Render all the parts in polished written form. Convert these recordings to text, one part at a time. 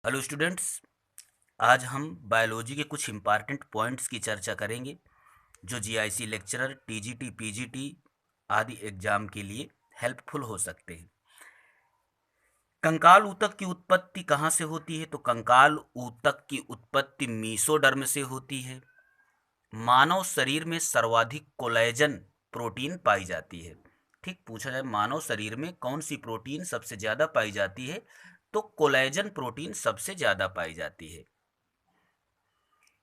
Hello students. आज हम biology के कुछ इम्पॉर्टेंट पॉइंट्स की चर्चा करेंगे जो जीआईसी लेक्चरर, टीजीटी, पीजीटी आदि एग्जाम के लिए हेल्पफुल हो सकते हैं। कंकाल ऊतक की उत्पत्ति कहाँ से होती है? तो कंकाल ऊतक की उत्पत्ति मीसोडर्म से होती है। मानव शरीर में सर्वाधिक कोलेजन प्रोटीन पाई जाती है। ठीक, पूछा जाए मानव शरीर में कौन सी प्रोटीन सबसे ज़्यादा पाई जाती है, तो कोलेजन प्रोटीन सबसे ज़्यादा पाई जाती है।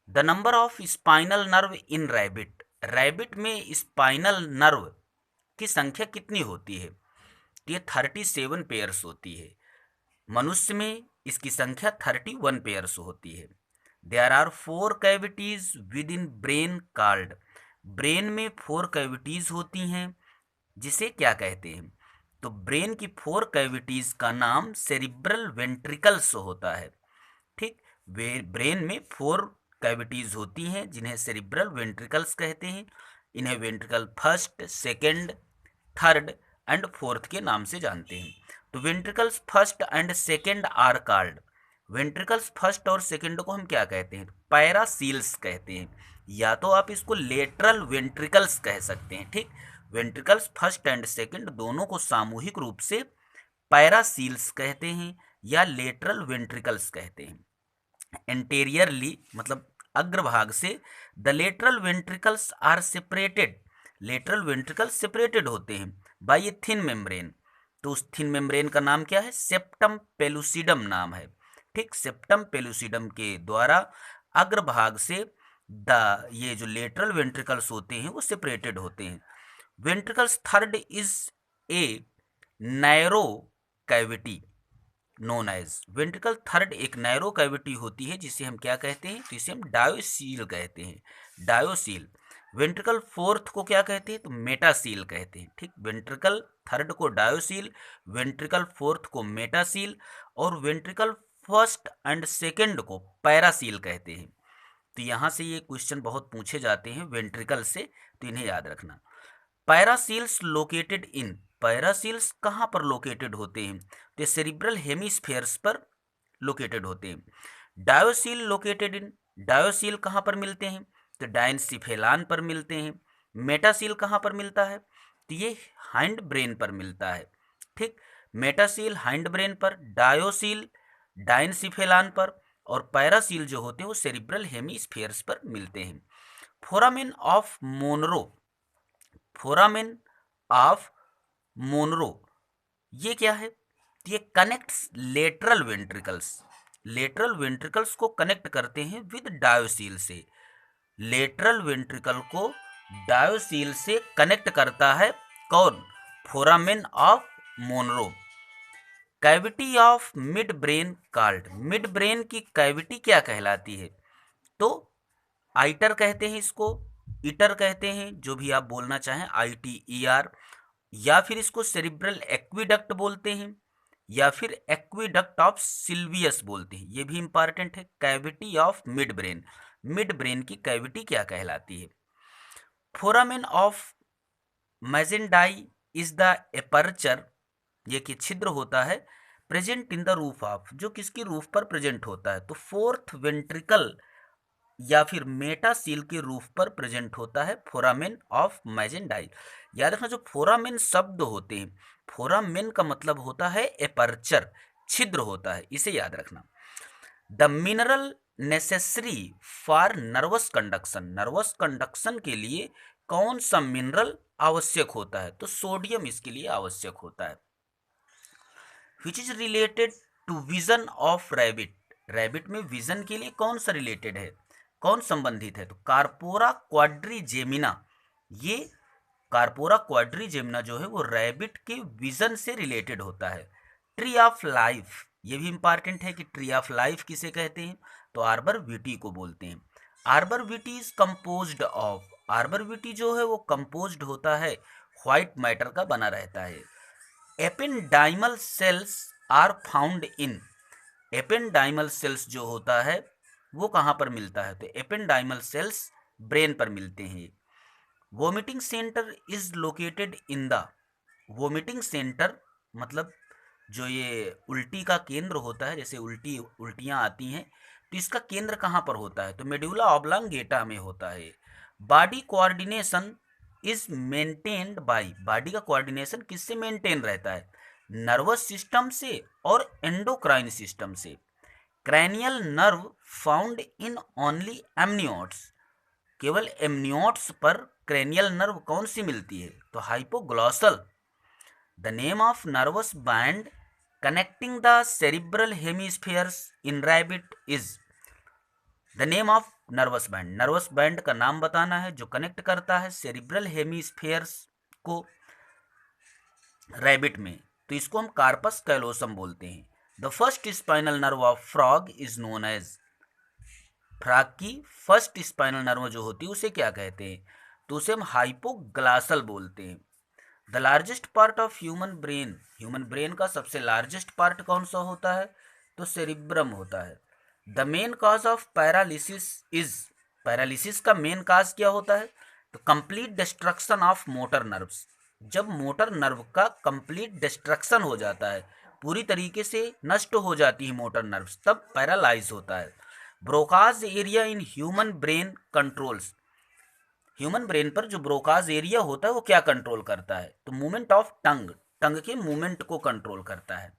The number of spinal nerve in rabbit, rabbit में स्पाइनल नर्व की संख्या कितनी होती है? तो ये 37 पेयर्स होती है। मनुष्य में इसकी संख्या 31 पेयर्स होती है। There are 4 cavities within brain cord, brain में 4 कैविटीज होती हैं, जिसे क्या कहते हैं? तो ब्रेन की 4 कैविटीज का नाम सेरिब्रल वेंट्रिकल्स होता है। ठीक, वे ब्रेन में 4 कैविटीज होती हैं जिन्हें सेरिब्रल वेंट्रिकल्स कहते हैं। इन्हें ventricle first, second, third and fourth के नाम से जानते हैं। तो ventricles first and second are called, ventricles first और सेकंड को हम क्या कहते हैं? पैरासील्स कहते हैं, या तो आप इसको लेटरल वेंट्रिकल्स कह सकते हैं। ठीक, वेंट्रिकल्स फर्स्ट एंड सेकंड दोनों को सामूहिक रूप से पैरासील्स कहते हैं या लेटरल वेंट्रिकल्स कहते हैं। एंटेरियरली मतलब अग्रभाग से the lateral ventricles are separated, lateral ventricles separated होते हैं बाय ए थिन मेम्ब्रेन। तो उस थिन मेम्ब्रेन का नाम क्या है? सेप्टम पेलुसिडम नाम है। ठीक, सेप्टम पेलुसिडम के द्वारा अग्रभाग से ये जो लेटरल वेंट्रिकल्स होते हैं वो सेपरेटेड होते हैं। Ventricles third is a narrow cavity known as, ventricle third एक नैरो कैविटी होती है जिसे हम क्या कहते हैं? तो इसे हम डायोसील कहते हैं, डायोसील। वेंट्रिकल फोर्थ को क्या कहते हैं? तो मेटासील कहते हैं। ठीक, वेंट्रिकल थर्ड को डायोसील, वेंट्रिकल फोर्थ को मेटासील और वेंट्रिकल फर्स्ट एंड सेकंड को पैरासील कहते हैं। तो यहाँ से ये क्वेश्चन बहुत पूछे जाते हैं वेंट्रिकल से, तो इन्हें याद रखना। पैरासील्स लोकेटेड इन, पैरासील्स कहाँ पर लोकेटेड होते हैं? तो सेरिब्रल हेमिस्फेयर्स पर लोकेटेड होते हैं। डायोसील लोकेटेड इन, डायोसील कहाँ पर मिलते हैं? तो डायनसिफेलान पर मिलते हैं। मेटासील कहाँ पर मिलता है? तो ये हाइंड ब्रेन पर मिलता है। ठीक, मेटासील हाइंड ब्रेन पर, डायोसील डायनसिफेलान पर और पैरासील जो होते हैं वो सेरिब्रल हेमिस्फेयर्स पर मिलते हैं। Foramen of Monro, foramen of Monro ये क्या है? तो ये connects lateral ventricles, lateral ventricles को कनेक्ट करते हैं विद डायोसील से, लेटरल वेंट्रिकल को डायोसील से कनेक्ट करता है कौन? Foramen of Monro. Cavity of mid brain called, mid brain की कैविटी क्या कहलाती है? तो आइटर कहते हैं इसको, ईटर कहते हैं, जो भी आप बोलना चाहें, ITER, या फिर इसको सेरिब्रल एक्विडक्ट बोलते हैं या फिर एक्विडक्ट ऑफ सिल्वियस बोलते हैं। ये भी इंपॉर्टेंट है। Cavity of mid brain, mid brain की कैविटी क्या कहलाती है? Foramen of Magendie is the aperture, ये कि छिद्र होता है present in the roof of, जो किसकी रूफ पर प्रेजेंट होता है? तो फोर्थ वेंट्रिकल या फिर मेटासील के रूफ पर प्रेजेंट होता है फोरामेन ऑफ मैजेंडाई। याद रखना, जो फोरामेन शब्द होते हैं, फोरामेन का मतलब होता है एपर्चर, छिद्र होता है, इसे याद रखना। The mineral necessary for nervous conduction, nervous conduction के लिए कौन सा मिनरल आवश्यक होता है? तो सोडियम इसके लिए आवश्यक होता है। Which is related to vision of rabbit, rabbit में विजन के लिए कौन सा रिलेटेड है, कौन संबंधित है? तो कार्पोरा क्वाड्रीजेमिना, ये कार्पोरा क्वाड्रीजेमिना जो है वो रैबिट के विजन से रिलेटेड होता है। ट्री ऑफ लाइफ, ये भी इंपॉर्टेंट है कि ट्री ऑफ लाइफ किसे कहते हैं? तो आर्बर विटी को बोलते हैं। Arbor witty is composed of, arbor witty जो है वो कंपोज्ड होता है व्हाइट मैटर का बना रहता है। Ependymal cells are found in, ependymal cells जो होता है वो कहाँ पर मिलता है? तो एपेंडाइमल सेल्स ब्रेन पर मिलते हैं। Vomiting centre is located in the, vomiting centre मतलब जो ये उल्टी का केंद्र होता है, जैसे उल्टियाँ आती हैं, तो इसका केंद्र कहाँ पर होता है? तो मेडुला ऑब्लांगेटा में होता है। Body coordination is maintained by, body का कोऑर्डिनेशन किससे मेंटेन रहता है? नर्वस सिस्टम से और एंडोक्राइन सिस्टम से। Cranial nerve found in only amniotes, केवल एमनियोट्स पर क्रैनियल नर्व कौन सी मिलती है? तो hypoglossal. The name of nervous band connecting the cerebral hemispheres in rabbit is, the name of nervous band, nervous band का नाम बताना है जो कनेक्ट करता है सेरिब्रल हेमिस्फीयर्स को रैबिट में, तो इसको हम कार्पस कैलोसम बोलते हैं। The first spinal nerve of frog is known as, frog की फर्स्ट स्पाइनल नर्व जो होती है उसे क्या कहते हैं? तो उसे हम हाइपोग्लासल बोलते हैं। The largest part of human brain, human brain का सबसे लार्जेस्ट पार्ट कौन सा होता है? तो सेरिब्रम होता है। The main cause of paralysis is, paralysis का मेन काज क्या होता है? तो complete destruction of motor nerves, जब मोटर नर्व का कंप्लीट डिस्ट्रक्शन हो जाता है, पूरी तरीके से नष्ट हो जाती है मोटर नर्व्स, तब पैरालाइज होता है। Broca's area in human brain controls, human brain पर जो ब्रोकाज एरिया होता है वो क्या कंट्रोल करता है? तो मूवमेंट ऑफ टंग, टंग के मूवमेंट को कंट्रोल करता है।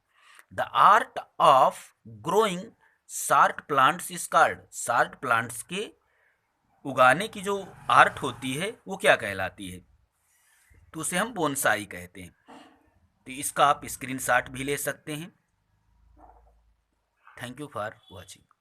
The art of growing short plants is called, short plants के उगाने की जो आर्ट होती है वो क्या कहलाती है? तो उसे हम बोनसाई कहते हैं। तो इसका आप स्क्रीनशॉट भी ले सकते हैं। Thank you for watching.